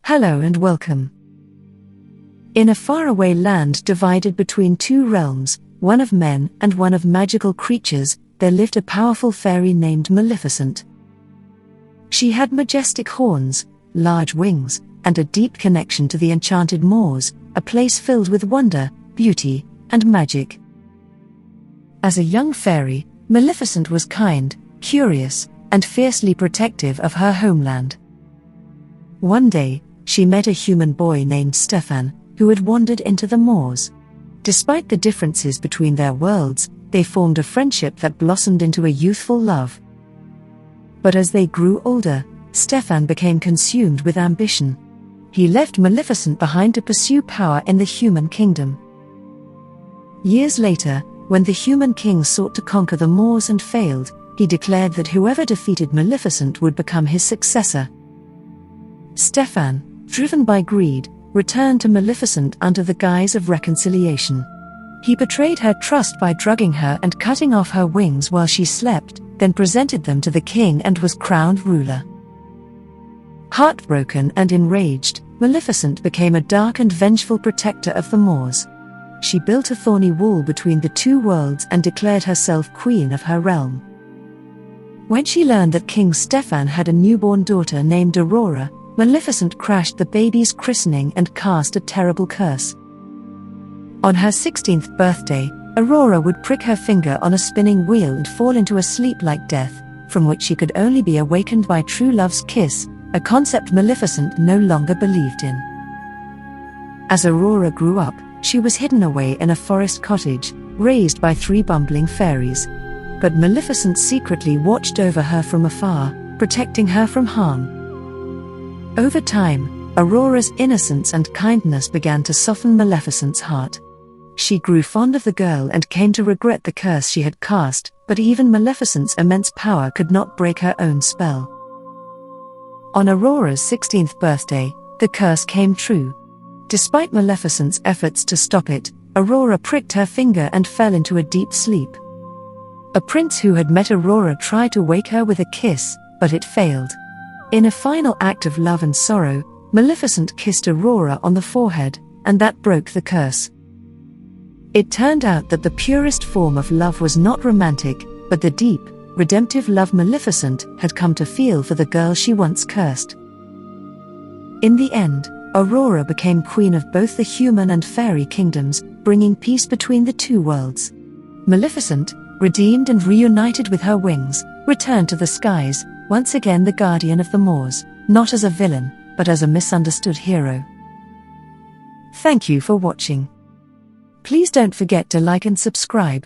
Hello and welcome. In a faraway land divided between two realms, one of men and one of magical creatures, there lived a powerful fairy named Maleficent. She had majestic horns, large wings, and a deep connection to the enchanted moors, a place filled with wonder, beauty, and magic. As a young fairy, Maleficent was kind, curious, and fiercely protective of her homeland. One day, she met a human boy named Stefan, who had wandered into the moors. Despite the differences between their worlds, they formed a friendship that blossomed into a youthful love. But as they grew older, Stefan became consumed with ambition. He left Maleficent behind to pursue power in the human kingdom. Years later, when the human king sought to conquer the moors and failed, he declared that whoever defeated Maleficent would become his successor. Stefan, driven by greed, returned to Maleficent under the guise of reconciliation. He betrayed her trust by drugging her and cutting off her wings while she slept, then presented them to the king and was crowned ruler. Heartbroken and enraged, Maleficent became a dark and vengeful protector of the moors. She built a thorny wall between the two worlds and declared herself queen of her realm. When she learned that King Stefan had a newborn daughter named Aurora, Maleficent crashed the baby's christening and cast a terrible curse. On her 16th birthday, Aurora would prick her finger on a spinning wheel and fall into a sleep like death, from which she could only be awakened by true love's kiss, a concept Maleficent no longer believed in. As Aurora grew up, she was hidden away in a forest cottage, raised by 3 bumbling fairies. But Maleficent secretly watched over her from afar, protecting her from harm. Over time, Aurora's innocence and kindness began to soften Maleficent's heart. She grew fond of the girl and came to regret the curse she had cast, but even Maleficent's immense power could not break her own spell. On Aurora's 16th birthday, the curse came true. Despite Maleficent's efforts to stop it, Aurora pricked her finger and fell into a deep sleep. A prince who had met Aurora tried to wake her with a kiss, but it failed. In a final act of love and sorrow, Maleficent kissed Aurora on the forehead, and that broke the curse. It turned out that the purest form of love was not romantic, but the deep, redemptive love Maleficent had come to feel for the girl she once cursed. In the end, Aurora became queen of both the human and fairy kingdoms, bringing peace between the two worlds. Maleficent, redeemed and reunited with her wings, returned to the skies, once again the guardian of the moors, not as a villain, but as a misunderstood hero. Thank you for watching. Please don't forget to like and subscribe.